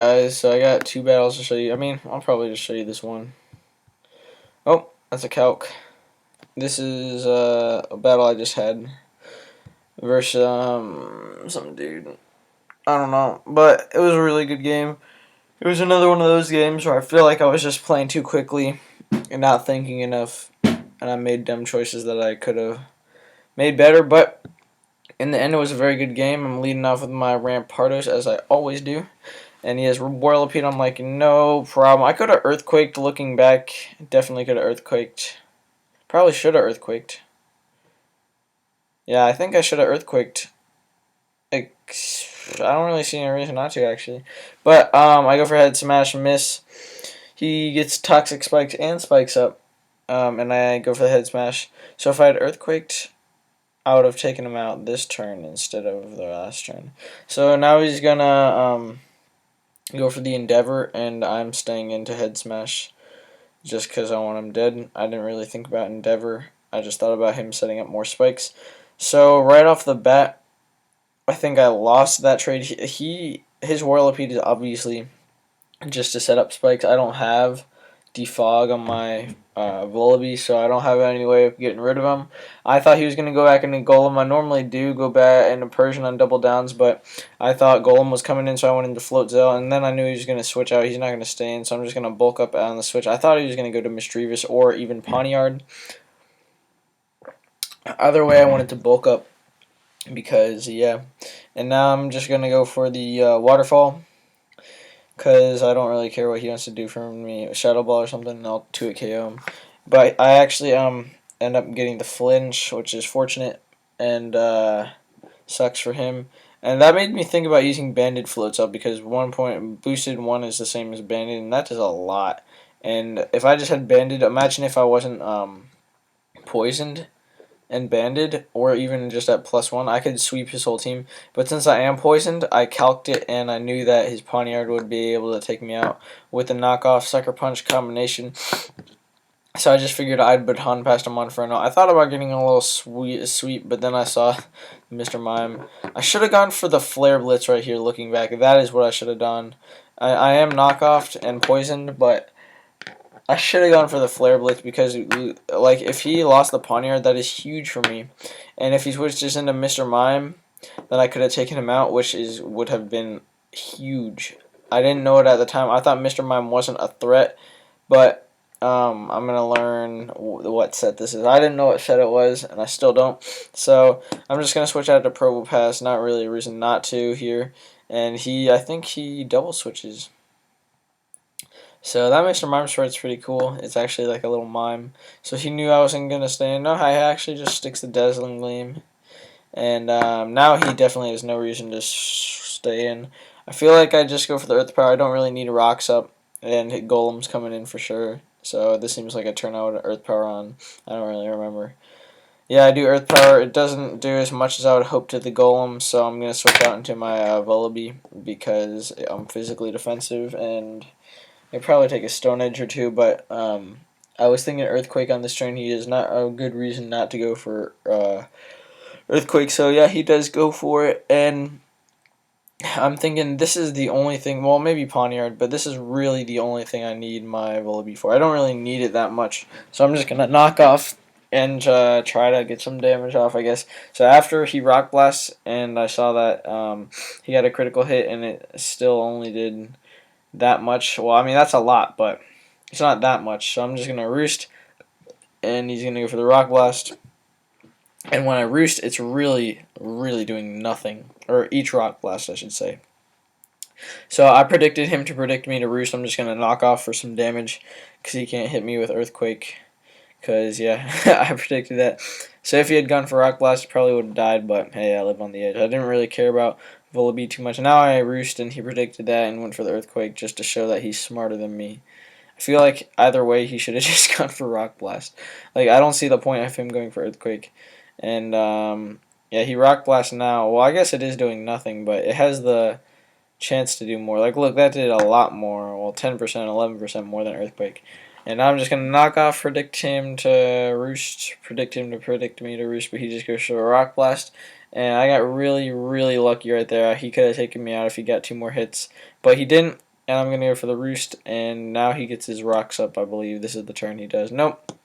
Guys, so I got two battles to show you. I mean, I'll probably just show you this one. Oh, that's a calc. This is a battle I just had versus some dude. I don't know, but it was a really good game. It was another one of those games where I feel like I was just playing too quickly and not thinking enough, and I made dumb choices that I could have made better. But in the end, it was a very good game. I'm leading off with my Rampardos as I always do. And he has Whirlipede. I'm like, no problem. I could have Earthquaked looking back. Definitely could have Earthquaked. Probably should have Earthquaked. Yeah, I think I should have Earthquaked. I don't really see any reason not to, actually. But I go for Head Smash, miss. He gets Toxic Spikes and Spikes up. And I go for the Head Smash. So if I had Earthquaked, I would have taken him out this turn instead of the last turn. So now he's gonna go for the Endeavor, and I'm staying into Head Smash just because I want him dead. I didn't really think about Endeavor. I just thought about him setting up more spikes. So right off the bat, I think I lost that trade. His Whirlipede is obviously just to set up spikes. I don't have Defog on my Volibee, so I don't have any way of getting rid of him. I thought he was going to go back into Golem. I normally do go back into Persian on double downs, but I thought Golem was coming in, so I went into Float Zell, and then I knew he was going to switch out. He's not going to stay in, so I'm just going to bulk up on the switch. I thought he was going to go to Misdreavus or even Pawniard. Either way, I wanted to bulk up because, yeah. And now I'm just going to go for the Waterfall, because I don't really care what he wants to do for me, Shadow Ball or something, and I'll 2-hit KO him. But I actually end up getting the flinch, which is fortunate and sucks for him. And that made me think about using Banded Floats up, because 1 point boosted 1 is the same as Banded, and that does a lot. And if I just had Banded, imagine if I wasn't poisoned and banded, or even just at +1, I could sweep his whole team. But since I am poisoned, I calced it, and I knew that his Pawniard would be able to take me out with the knockoff Sucker Punch combination. So I just figured I'd baton past him on Inferno. I thought about getting a little sweep, but then I saw Mr. Mime. I should have gone for the Flare Blitz right here looking back. That is what I should have done. I am knockoffed and poisoned, but I should have gone for the Flare Blitz, because, like, if he lost the Pawniard, that is huge for me. And if he switches into Mr. Mime, then I could have taken him out, which would have been huge. I didn't know it at the time. I thought Mr. Mime wasn't a threat, but I'm going to learn what set this is. I didn't know what set it was, and I still don't. So I'm just going to switch out to Probopass. Not really a reason not to here. And I think he double switches. So that Mr. Mime spread's pretty cool. It's actually like a little mime. So he knew I wasn't going to stay in. No, he actually just sticks the Dazzling Gleam. And now he definitely has no reason to stay in. I feel like I just go for the Earth Power. I don't really need Rocks up. And Golem's coming in for sure. So this seems like a turn I would Earth Power on. I don't really remember. Yeah, I do Earth Power. It doesn't do as much as I would hope to the Golem. So I'm going to switch out into my Volibee, because I'm physically defensive, and I'd probably take a Stone Edge or two, but I was thinking Earthquake on this turn. He is not a good reason not to go for Earthquake, so yeah, he does go for it, and I'm thinking this is the only thing, well, maybe Pawniard, but this is really the only thing I need my Volibee for. I don't really need it that much, so I'm just going to knock off and try to get some damage off, I guess. So after he Rock Blasts, and I saw that he had a critical hit, and it still only did that much. Well, I mean, that's a lot, but it's not that much. So I'm just going to Roost, and he's going to go for the Rock Blast. And when I Roost, it's really, really doing nothing. Or each Rock Blast, I should say. So I predicted him to predict me to Roost. I'm just going to knock off for some damage, because he can't hit me with Earthquake. Because, yeah, I predicted that. So if he had gone for Rock Blast, he probably would have died, but hey, I live on the edge. I didn't really care about Volibee too much. Now I Roost, and he predicted that and went for the Earthquake just to show that he's smarter than me. I feel like either way he should have just gone for Rock Blast. Like, I don't see the point of him going for Earthquake. And, yeah, he Rock Blast now. Well, I guess it is doing nothing, but it has the chance to do more. Like, look, that did a lot more. Well, 10%, 11% more than Earthquake. And I'm just going to knock off, predict him to Roost, predict him to predict me to Roost, but he just goes for a Rock Blast. And I got really, really lucky right there. He could have taken me out if he got 2 more hits, but he didn't. and I'm going to go for the roost, and now he gets his rocks up, I believe. This is the turn he does. Nope.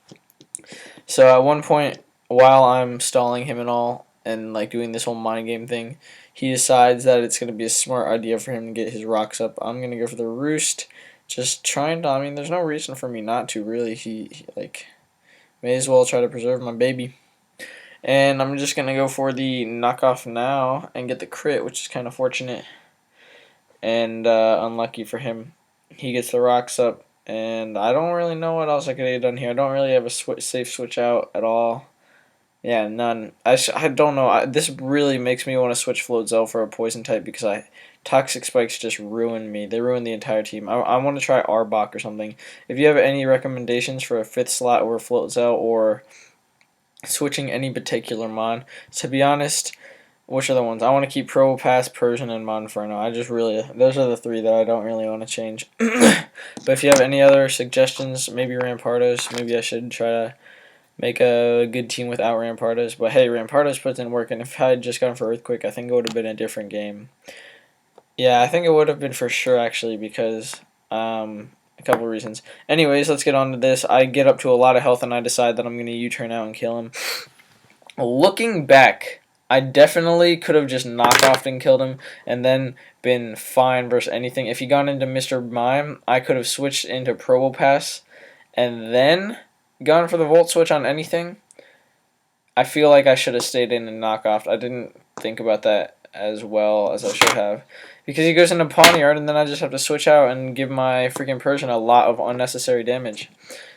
So at one point, while I'm stalling him and all, and like doing this whole mind game thing, he decides that it's going to be a smart idea for him to get his rocks up. I'm going to go for the roost, just trying to, I mean, there's no reason for me not to, really. He like, may as well try to preserve my baby. And I'm just going to go for the knockoff now and get the crit, which is kind of fortunate and unlucky for him. He gets the rocks up, and I don't really know what else I could have done here. I don't really have a safe switch out at all. Yeah, none. I don't know. This really makes me want to switch Floatzel for a poison type because Toxic Spikes just ruined me. They ruined the entire team. I want to try Arbok or something. If you have any recommendations for a 5th slot or Floatzel or switching any particular mon, to be honest, which are the ones? I want to keep Probopass, Persian, and Monferno. Those are the 3 that I don't really want to change. But if you have any other suggestions, maybe Rampardos, maybe I should try to make a good team without Rampardos. But hey, Rampardos puts in work, and if I had just gone for Earthquake, I think it would have been a different game. Yeah, I think it would have been for sure, actually, because a couple of reasons. Anyways, let's get on to this. I get up to a lot of health, and I decide that I'm going to U-turn out and kill him. Looking back, I definitely could have just knocked off and killed him and then been fine versus anything. If he gone into Mr. Mime, I could have switched into Probopass and then gone for the Volt Switch on anything. I feel like I should have stayed in and knock off. I didn't think about that as well as I should have. Because he goes into Pawniard and then I just have to switch out and give my freaking Persian a lot of unnecessary damage.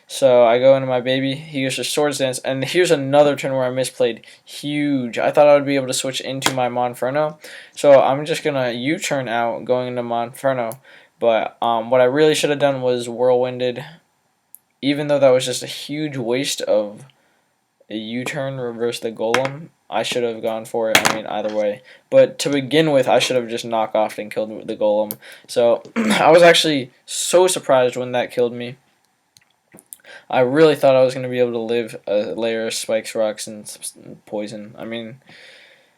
So I go into my baby, he goes to Swords Dance, and here's another turn where I misplayed. Huge. I thought I would be able to switch into my Monferno. So I'm just going to U-turn out going into Monferno. But what I really should have done was Whirlwinded. Even though that was just a huge waste of a U-turn, reverse the Golem, I should have gone for it. I mean, either way. But to begin with, I should have just knocked off and killed the Golem. So I was actually so surprised when that killed me. I really thought I was going to be able to live a layer of spikes, rocks, and poison. I mean,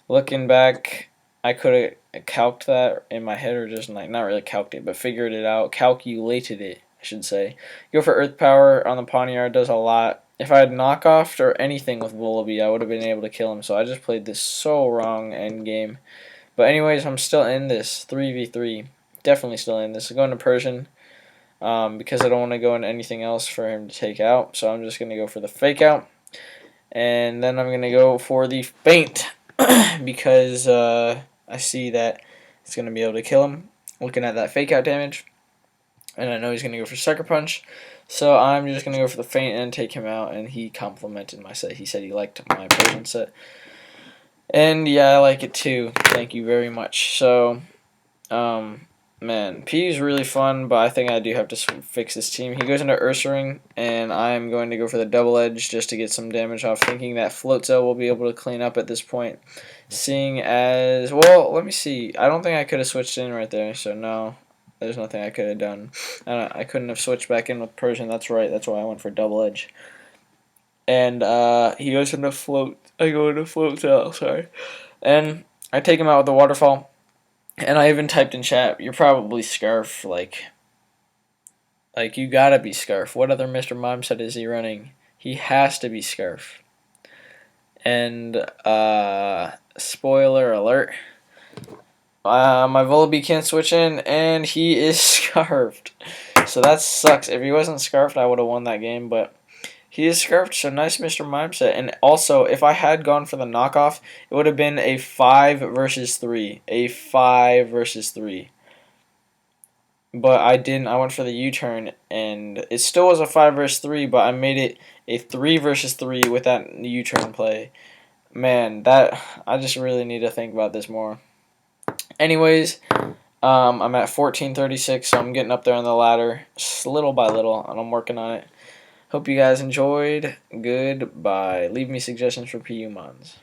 looking back, I could have calced that in my head, or just like not really calced it, but figured it out, calculated it, I should say. Go for Earth Power on the Pawniard does a lot. If I had knockoffed or anything with Vullaby, I would have been able to kill him. So I just played this so wrong end game. But anyways, I'm still in this 3v3. Definitely still in this. Going to Persian. Because I don't want to go into anything else for him to take out. So I'm just going to go for the fake out. And then I'm going to go for the feint because I see that it's going to be able to kill him. Looking at that fake out damage. And I know he's going to go for Sucker Punch. So I'm just going to go for the feint and take him out. And he complimented my set. He said he liked my Persian set. And yeah, I like it too. Thank you very much. So, man, P is really fun, but I think I do have to fix this team. He goes into Ursaring, and I'm going to go for the Double Edge just to get some damage off, thinking that Floatzel will be able to clean up at this point. Seeing as, well, let me see. I don't think I could have switched in right there, so no. There's nothing I could have done. I couldn't have switched back in with Persian. That's right. That's why I went for Double Edge. And he goes into Float. I go into Floatzel, sorry. And I take him out with the Waterfall. And I even typed in chat, you're probably Scarf, like you gotta be Scarf. What other Mr. Mime set is he running? He has to be Scarf. And, spoiler alert, my Vullaby can't switch in, and he is Scarfed. So that sucks. If he wasn't Scarfed, I would have won that game, but he is Scarfed, so nice Mr. Mime set. And also, if I had gone for the knockoff, it would have been a 5 versus 3. A 5 versus 3. But I didn't. I went for the U-turn, and it still was a 5 versus 3, but I made it a 3 versus 3 with that U-turn play. Man, I just really need to think about this more. Anyways, I'm at 1436, so I'm getting up there on the ladder, just little by little, and I'm working on it. Hope you guys enjoyed. Goodbye. Leave me suggestions for PU Mons.